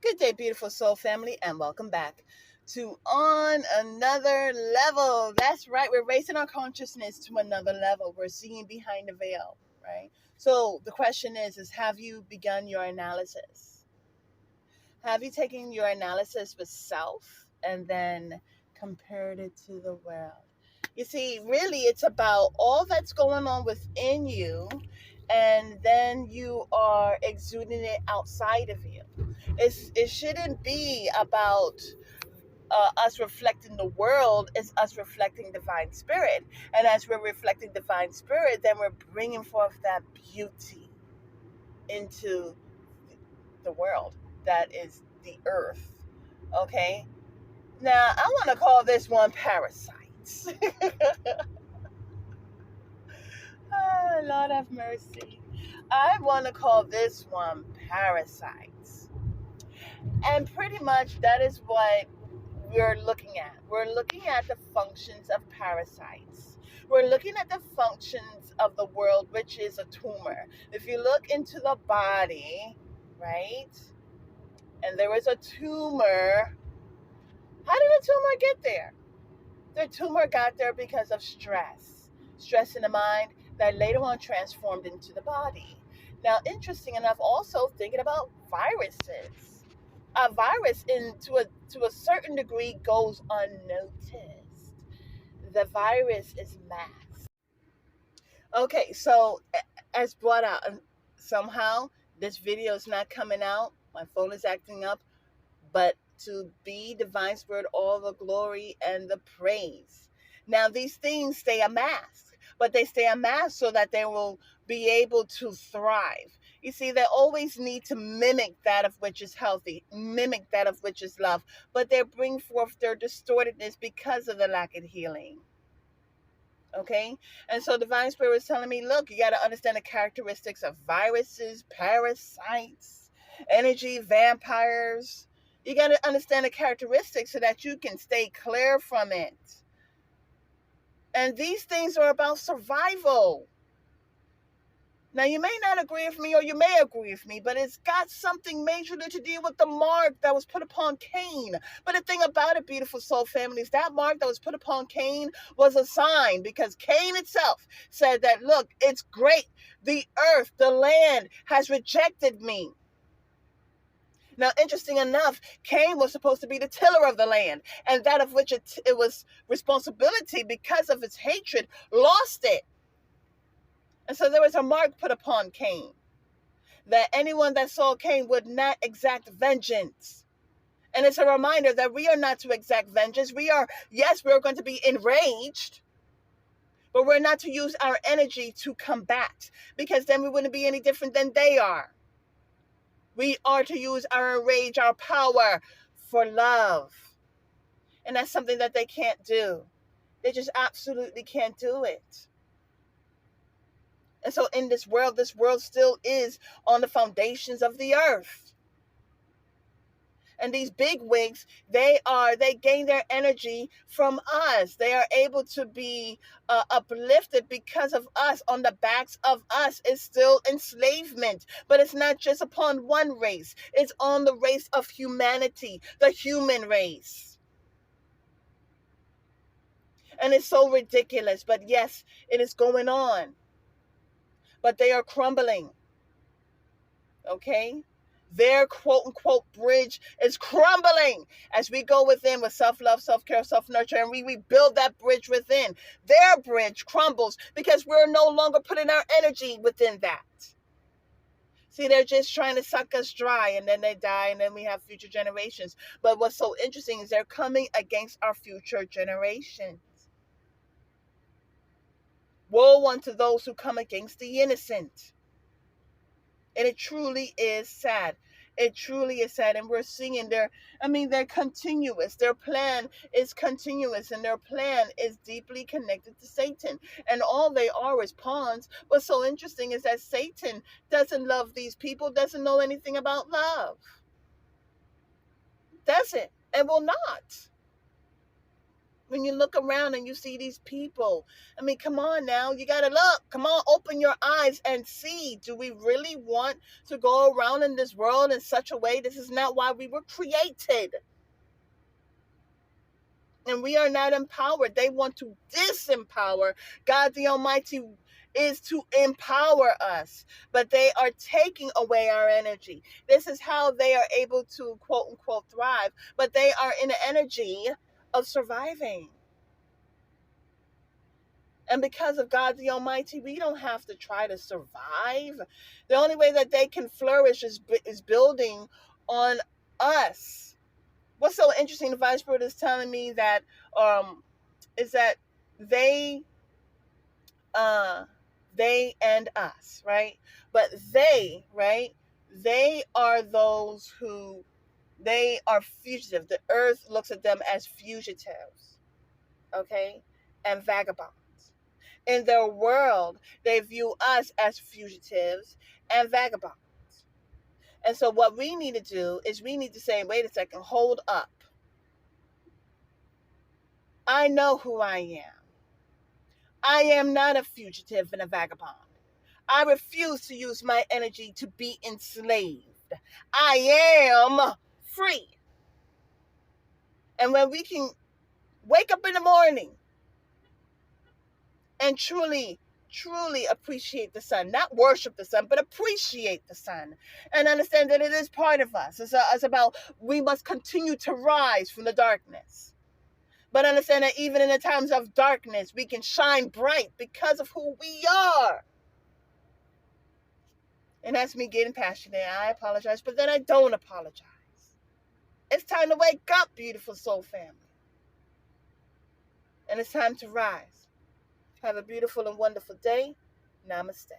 Good day, beautiful soul family, and welcome back to On Another Level. That's right, we're raising our consciousness to another level. We're seeing behind the veil, right? So the question is have you begun your analysis? Have you taken your analysis with self and then compared it to the world? You see, really, it's about all that's going on within you, and then you are exuding it outside of you. It shouldn't be about us reflecting the world. It's us reflecting divine spirit, and as we're reflecting divine spirit, then we're bringing forth that beauty into the world that is the earth. Okay, now I want to call this one parasites. Lord have mercy. I want to call this one parasites. And pretty much that is what we're looking at. We're looking at the functions of parasites. We're looking at the functions of the world, which is a tumor. If you look into the body, right, and there is a tumor, how did the tumor get there? The tumor got there because of stress. Stress in the mind that later on transformed into the body. Now, interesting enough, also thinking about viruses. A virus, to a certain degree, goes unnoticed. The virus is masked. Okay, so as brought out, somehow this video is not coming out. My phone is acting up, but to be divine spirit all the glory and the praise. Now these things stay a mask, but they stay a mask so that they will be able to thrive. You see, they always need to mimic that of which is healthy, mimic that of which is love, but they bring forth their distortedness because of the lack of healing. Okay, and so divine spirit is telling me, look, you got to understand the characteristics of viruses, parasites, energy vampires. You got to understand the characteristics so that you can stay clear from it. And these things are about survival. Now, you may not agree with me, or you may agree with me, but it's got something majorly to do with the mark that was put upon Cain. But the thing about it, beautiful soul families, that mark that was put upon Cain was a sign, because Cain itself said that, look, it's great. The earth, the land has rejected me. Now, interesting enough, Cain was supposed to be the tiller of the land, and that of which it was responsibility, because of its hatred, lost it. And so there was a mark put upon Cain, that anyone that saw Cain would not exact vengeance. And it's a reminder that we are not to exact vengeance. Yes, we're going to be enraged, but we're not to use our energy to combat, because then we wouldn't be any different than they are. We are to use our rage, our power, for love. And that's something that they can't do. They just absolutely can't do it. And so in this world still is on the foundations of the earth. And these big wigs, they gain their energy from us. They are able to be uplifted because of us. On the backs of us is still enslavement. But it's not just upon one race. It's on the race of humanity, the human race. And it's so ridiculous. But yes, it is going on. But they are crumbling. Okay? Their quote unquote bridge is crumbling as we go within with self-love, self-care, self-nurture, and we rebuild that bridge within. Their bridge crumbles because we're no longer putting our energy within that. See, they're just trying to suck us dry, and then they die, and then we have future generations. But what's so interesting is they're coming against our future generations. Woe unto those who come against the innocent. And it truly is sad. It truly is sad. And we're seeing they're continuous. Their plan is continuous, and their plan is deeply connected to Satan. And all they are is pawns. What's so interesting is that Satan doesn't love these people, doesn't know anything about love. Doesn't, and will not. When you look around and you see these people, I mean, come on now, you gotta look. Come on, open your eyes and see. Do we really want to go around in this world in such a way? This is not why we were created. And we are not empowered. They want to disempower. God the Almighty is to empower us, but they are taking away our energy. This is how they are able to quote unquote thrive, but they are in the energy of surviving. And because of God the Almighty, we don't have to try to survive. The only way that they can flourish is building on us. What's so interesting, the Vice Spirit is telling me that um, is that they uh and us, right? But they, right? They are those who they are fugitive. The earth looks at them as fugitives, okay? And vagabonds. In their world, they view us as fugitives and vagabonds. And so what we need to do is we need to say, wait a second, hold up. I know who I am. I am not a fugitive and a vagabond. I refuse to use my energy to be enslaved. I am free. And when we can wake up in the morning and truly appreciate the sun, not worship the sun, but appreciate the sun and understand that it is part of us. It's about we must continue to rise from the darkness. But understand that even in the times of darkness, we can shine bright because of who we are. And that's me getting passionate. I apologize, but then I don't apologize. It's time to wake up, beautiful soul family. And it's time to rise. Have a beautiful and wonderful day. Namaste.